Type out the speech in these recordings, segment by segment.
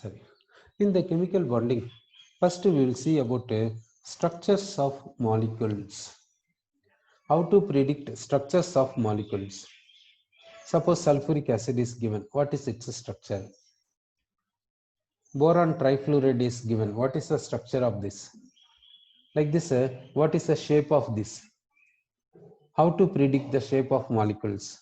Sorry. In the chemical bonding, first we will see about structures of molecules. How to predict structures of molecules. Suppose sulfuric acid is given. What is its structure? Boron trifluoride is given. What is the structure of this? Like this, what is the shape of this? How to predict the shape of molecules?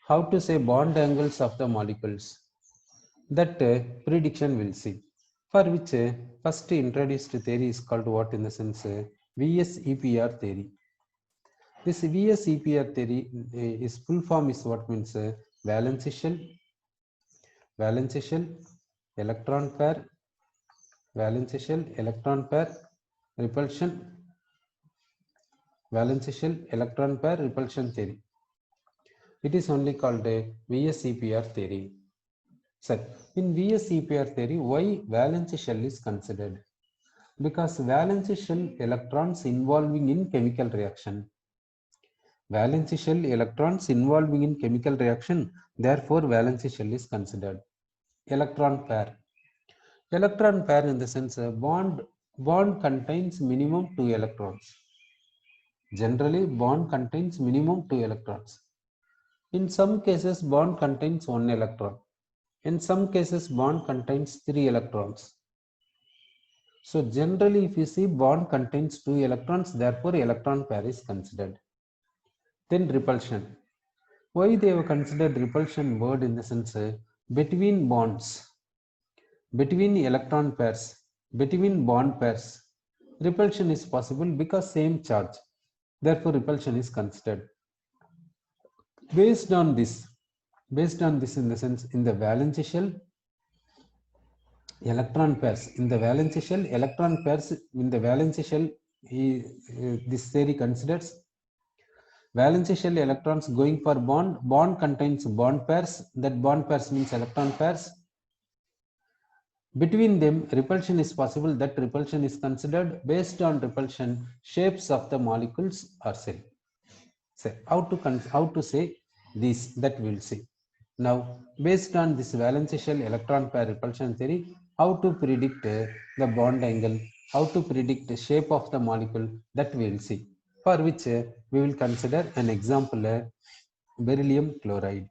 How to say bond angles of the molecules? That prediction we'll see. For which first introduced theory is called what in the sense VSEPR theory. This VSEPR theory is full form is what means valence shell, electron pair, valence shell, electron pair, repulsion, valence shell, electron pair, repulsion theory. It is only called a VSEPR theory. So in VSEPR theory, why valence shell is considered? Because valence shell electrons involving in chemical reaction. Valence shell electrons involving in chemical reaction, therefore valence shell is considered. Electron pair. Electron pair in the sense bond contains minimum 2 electrons. Generally bond contains minimum 2 electrons. In some cases bond contains 1 electron. In some cases bond contains 3 electrons. So generally if you see bond contains 2 electrons, therefore electron pair is considered. Then repulsion. Why they have considered repulsion word in the sense between bonds, between electron pairs, between bond pairs, repulsion is possible because same charge. Therefore repulsion is considered. Based on this in the sense in the valence shell, electron pairs in the valence shell, electron pairs in the valence shell, this theory considers valence shell electrons going for bond contains bond pairs, that bond pairs means electron pairs. Between them repulsion is possible, that repulsion is considered. Based on repulsion, shapes of the molecules are said. So how to say this, that we will see. Now based on this valence shell electron pair repulsion theory, how to predict the bond angle, how to predict the shape of the molecule, that we will see. For which we will consider an example, beryllium chloride.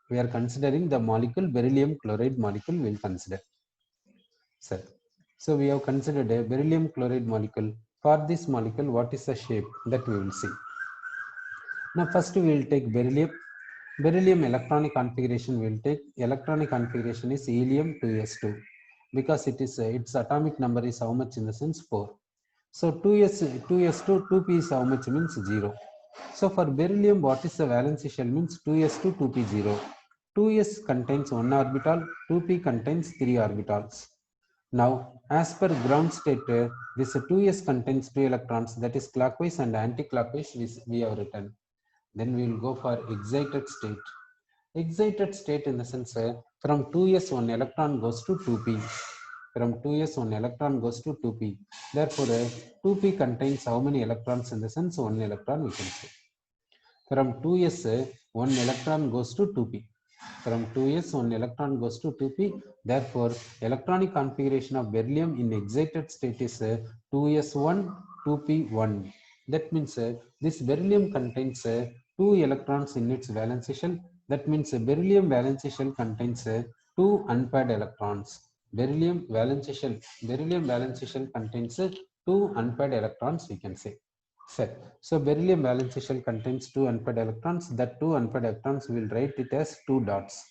We are considering the molecule beryllium chloride molecule we will consider. So we have considered a beryllium chloride molecule. For this molecule, what is the shape, that we will see. Now first we will take beryllium. Beryllium electronic configuration we will take. Electronic configuration is helium 2s2 because it is its atomic number is how much in the sense 4. So 2s2 2p is how much means 0. So for beryllium, what is the valence shell means 2s2 2p 0. 2s contains 1 orbital, 2p contains 3 orbitals. Now as per ground state, this 2s contains 2 electrons, that is clockwise and anti-clockwise we have written. Then we will go for excited state. Excited state in the sense from 2s 1 electron goes to 2p. From 2s 1 electron goes to 2p. Therefore 2p contains how many electrons in the sense 1 electron we can say. From 2s 1 electron goes to 2p. From 2s 1 electron goes to 2p. Therefore electronic configuration of beryllium in excited state is 2s1 2p1. That means this beryllium contains 2 electrons in its valence shell. That means beryllium valence shell contains 2 unpaired electrons. Beryllium valence shell contains 2 unpaired electrons, we can say. Set. So beryllium valence shell contains 2 unpaired electrons. That 2 unpaired electrons we will write it as 2 dots.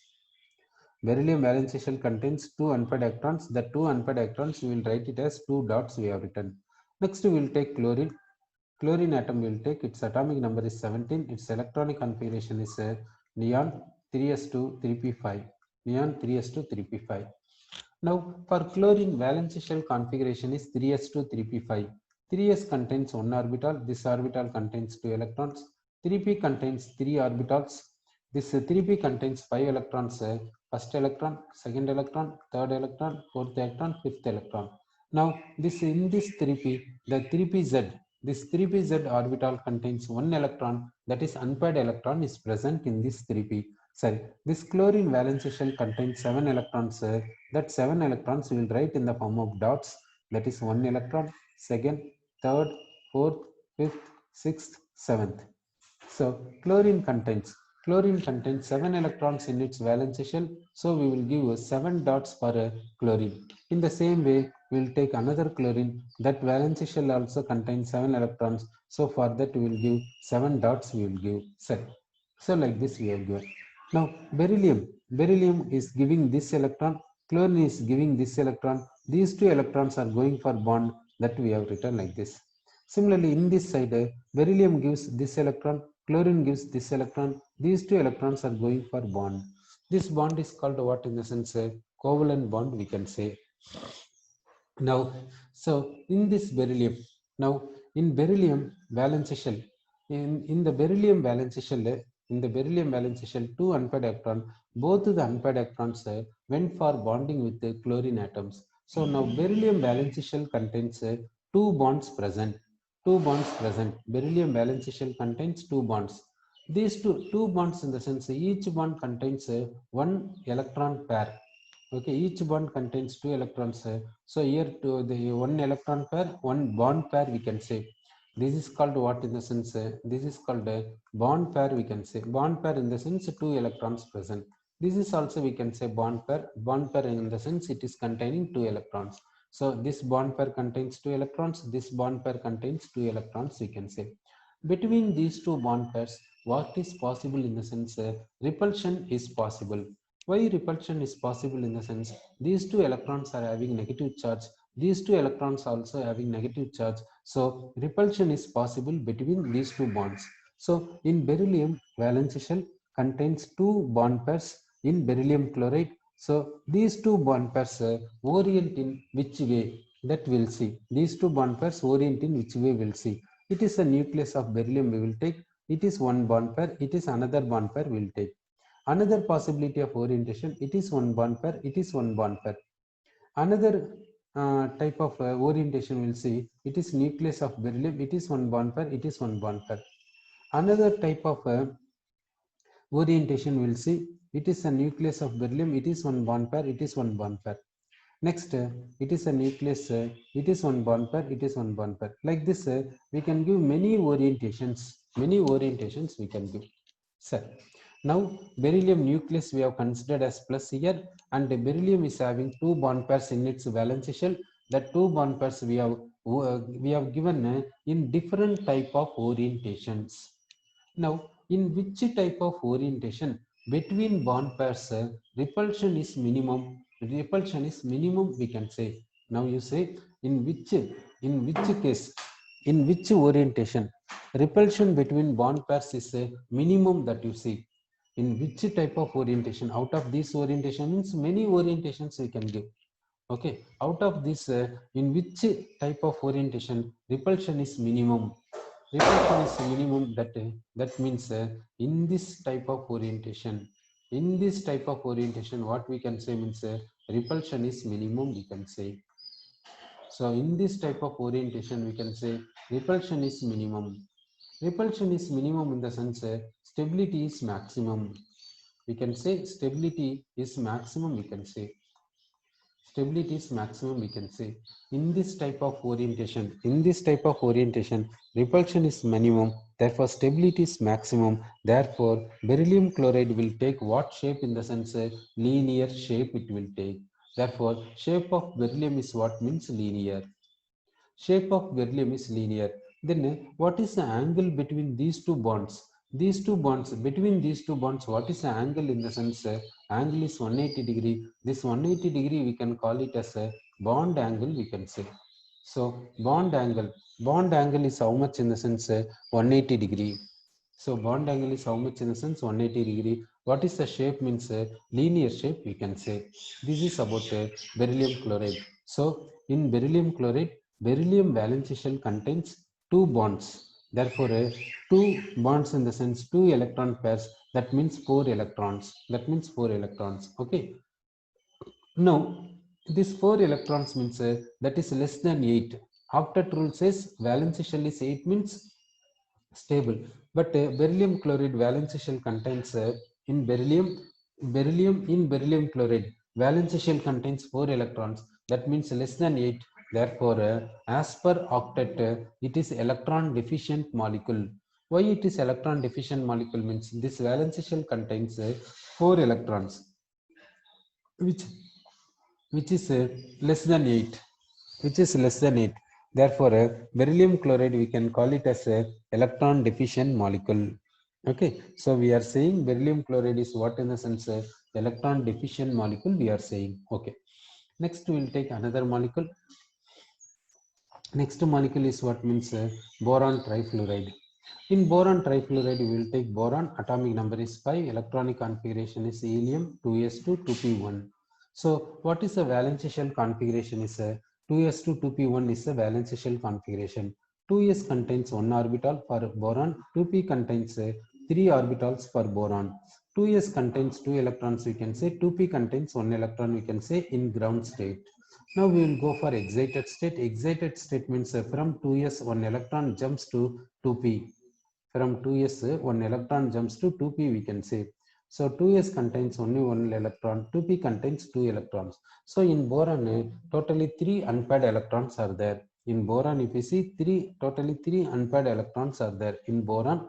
Beryllium valence shell contains 2 unpaired electrons. The 2 unpaired electrons we will write it as 2 dots we have written. Next we will take chlorine. Chlorine atom we will take, its atomic number is 17. Its electronic configuration is neon 3s2 3p5. Neon 3s2 3p5. Now for chlorine valence shell configuration is 3s2 3p5. 3s contains 1 orbital. This orbital contains 2 electrons. 3p contains 3 orbitals. This 3p contains 5 electrons. First electron, second electron, third electron, fourth electron, fifth electron. Now this in this 3p, the 3pz, this 3pz orbital contains 1 electron, that is unpaired electron is present in this 3p. Sorry, this chlorine valence shell contains 7 electrons. That 7 electrons we will write in the form of dots. That is 1 electron, second, third, fourth, fifth, sixth, seventh. So chlorine contains 7 electrons in its valence shell. So we will give 7 dots for chlorine. In the same way, we will take another chlorine. That valence shell also contains 7 electrons. So for that we will give 7 dots. We will give set. So like this we have given. Now beryllium is giving this electron. Chlorine is giving this electron. These two electrons are going for bond. That we have written like this. Similarly, in this side, beryllium gives this electron, chlorine gives this electron. These two electrons are going for bond. This bond is called what in the sense covalent bond we can say. Now, so in this beryllium, now in beryllium valence shell, in the beryllium valence shell, two unpaired electrons, both the unpaired electrons went for bonding with the chlorine atoms. So now beryllium valence shell contains two bonds present. Beryllium valence shell contains two bonds. These two bonds in the sense each bond contains one electron pair. Okay, each bond contains two electrons. So here to the one electron pair, one bond pair we can say. This is called what in the sense? This is called a bond pair we can say. Bond pair in the sense two electrons present. This is also we can say bond pair. Bond pair in the sense it is containing two electrons. So this bond pair contains two electrons. This bond pair contains two electrons we can say. Between these two bond pairs, what is possible in the sense repulsion is possible. Why repulsion is possible in the sense these two electrons are having negative charge, these two electrons also having negative charge, so repulsion is possible between these two bonds. So in beryllium valence shell contains two bond pairs in beryllium chloride. So these two bond pairs orient in which way, that we'll see. These two bond pairs orient in which way we'll see. It is a nucleus of beryllium we will take. It is one bond pair. It is another bond pair we will take. Another possibility of orientation, it is one bond pair, it is one bond pair. Another type of orientation we'll see, it is nucleus of beryllium, it is one bond pair, it is one bond pair. Another type of orientation we'll see, it is a nucleus of beryllium, it is one bond pair, it is one bond pair. Next, it is a nucleus, it is one bond pair, it is one bond pair. Like this, we can give many orientations we can give. Sir. Now, beryllium nucleus we have considered as plus here, and the beryllium is having two bond pairs in its valence shell. That two bond pairs we have given in different type of orientations. Now, in which type of orientation between bond pairs repulsion is minimum? Repulsion is minimum we can say. Now you say in which case, in which orientation repulsion between bond pairs is a minimum that you see. In which type of orientation? Out of this orientation means many orientations we can give. Okay, out of this, in which type of orientation repulsion is minimum? Repulsion is minimum. That means in this type of orientation, what we can say means repulsion is minimum. We can say. So in this type of orientation, we can say repulsion is minimum. Repulsion is minimum in the sense stability is maximum. We can say stability is maximum. We can say stability is maximum. We can say in this type of orientation. Repulsion is minimum. Therefore, stability is maximum. Therefore, beryllium chloride will take what shape in the sense linear shape it will take. Therefore, shape of beryllium is what means linear. Shape of beryllium is linear. Then what is the angle between these two bonds? Between these two bonds, what is the angle in the sense? Angle is 180 degree. This 180 degree we can call it as a bond angle we can say. So bond angle is how much in the sense 180 degree. So bond angle is how much in the sense 180 degree. What is the shape means linear shape we can say. This is about beryllium chloride. So in beryllium chloride, beryllium valence shell contains two bonds. Therefore, two bonds in the sense two electron pairs. That means four electrons. Okay. Now, this four electrons means that is less than 8. Octet rule says valence shell is 8 means stable. But beryllium chloride valence shell contains In beryllium chloride, valence shell contains 4 electrons. That means less than 8. Therefore, as per octet, it is electron deficient molecule. Why it is electron deficient molecule means this valence shell contains 4 electrons, which which is less than 8, which is less than 8. Therefore, beryllium chloride we can call it as a electron deficient molecule. Okay, so we are saying beryllium chloride is what in the sense electron deficient molecule we are saying. Okay, next we will take another molecule. Next molecule is what means boron trifluoride. In boron trifluoride, we will take boron, atomic number is 5, electronic configuration is helium 2s2 2p1. So what is the valence shell configuration is 2s2 2p1 is the valence shell configuration. 2s contains 1 orbital for boron, 2p contains 3 orbitals for boron. 2s contains 2 electrons we can say, 2p contains 1 electron we can say in ground state. Now we will go for excited state. Excited state means from 2s 1 electron jumps to 2p. From 2s 1 electron jumps to 2p we can say. So 2s contains only 1 electron, 2p contains 2 electrons. So in boron totally 3 unpaired electrons are there. In boron if you see totally 3 unpaired electrons are there. In boron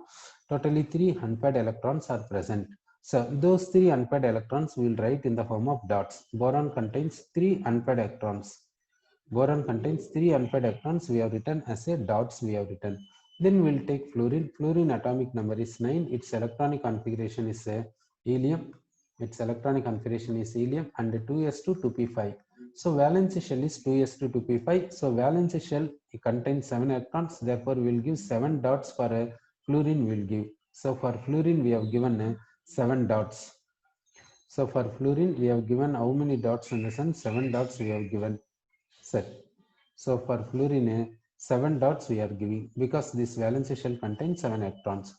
totally 3 unpaired electrons are present. So those 3 unpaired electrons we will write in the form of dots. Boron contains 3 unpaired electrons. Boron contains 3 unpaired electrons. We have written as a dots we have written. Then we will take fluorine. Fluorine atomic number is 9. Its electronic configuration is helium. Its electronic configuration is helium and 2s2 2p5. So valence shell is 2s2 2p5. So valence shell contains 7 electrons. Therefore, we will give 7 dots for a fluorine we will give. So for fluorine we have given 7 dots. So for fluorine we have given how many dots in the sense 7 dots we have given. Set. So for fluorine 7 dots we are giving because this valence shell contains 7 electrons.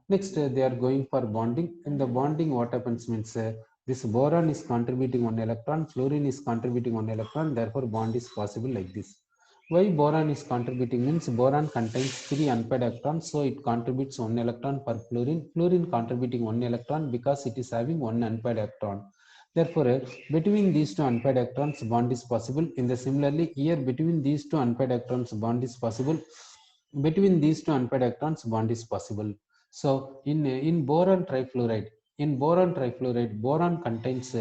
Next they are going for bonding. In the bonding what happens means this boron is contributing 1 electron, fluorine is contributing 1 electron, therefore bond is possible like this. Why boron is contributing means boron contains 3 unpaired electrons, so it contributes 1 electron per fluorine. Fluorine contributing 1 electron because it is having 1 unpaired electron. Therefore, between these two unpaired electrons bond is possible. In the similarly here between these two unpaired electrons bond is possible. Between these two unpaired electrons bond is possible. So in boron trifluoride, boron contains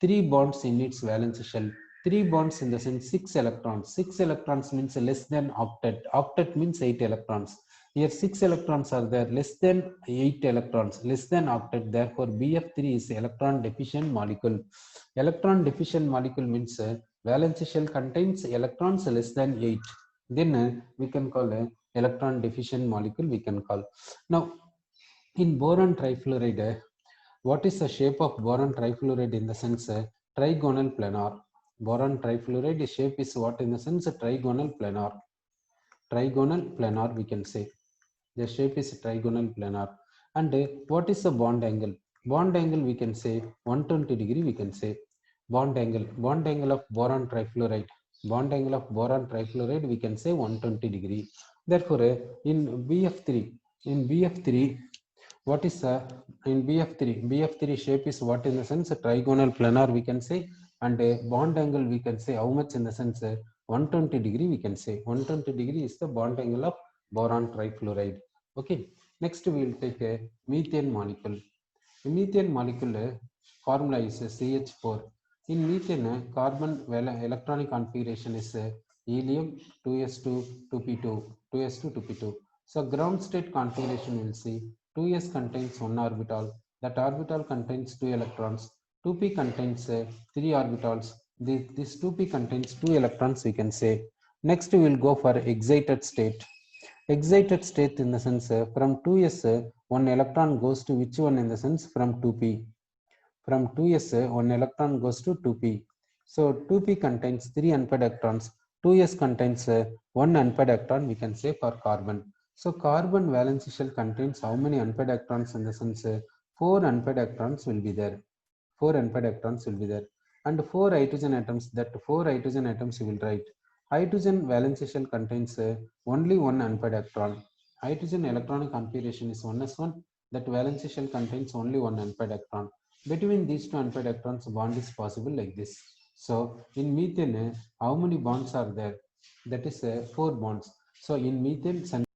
3 bonds in its valence shell. 3 bonds in the sense 6 electrons. 6 electrons means less than octet. Octet means 8 electrons. Here 6 electrons are there, less than 8 electrons, less than octet. Therefore, BF3 is electron deficient molecule. Electron deficient molecule means valence shell contains electrons less than 8. Then we can call a electron deficient molecule we can call. Now, in boron trifluoride, what is the shape of boron trifluoride in the sense trigonal planar? Boron trifluoride shape is what in the sense trigonal planar. Trigonal planar we can say. The shape is trigonal planar. And what is the bond angle? Bond angle we can say 120 degree we can say. Bond angle of boron trifluoride. Bond angle of boron trifluoride we can say 120 degree. Therefore, in BF3, in BF3, what is in BF3? BF3 shape is what in the sense trigonal planar we can say, and a bond angle we can say how much in the sense 120 degree we can say. 120 degree is the bond angle of boron trifluoride. Okay. Next we will take a methane molecule. The methane molecule formula is CH4. In methane, carbon electronic configuration is helium 2s2 2p2 2s2 2p2. So ground state configuration will see 2s contains 1 orbital. That orbital contains 2 electrons. 2p contains 3 orbitals. This 2p contains 2 electrons we can say. Next we will go for excited state. Excited state in the sense from 2s 1 electron goes to which one in the sense from 2p. From 2s 1 electron goes to 2p. So 2p contains 3 unpaired electrons. 2s contains 1 unpaired electron we can say for carbon. So carbon valence shell contains how many unpaired electrons in the sense 4 unpaired electrons will be there. 4 unpaired electrons will be there. And 4 hydrogen atoms, that 4 hydrogen atoms you will write. Hydrogen valence shell contains only 1 unpaired electron. Hydrogen electronic configuration is 1s1. that valency shell contains only one unpaired electron. Between these two unpaired electrons, bond is possible like this. So in methane, how many bonds are there? That is 4 bonds. So in methane,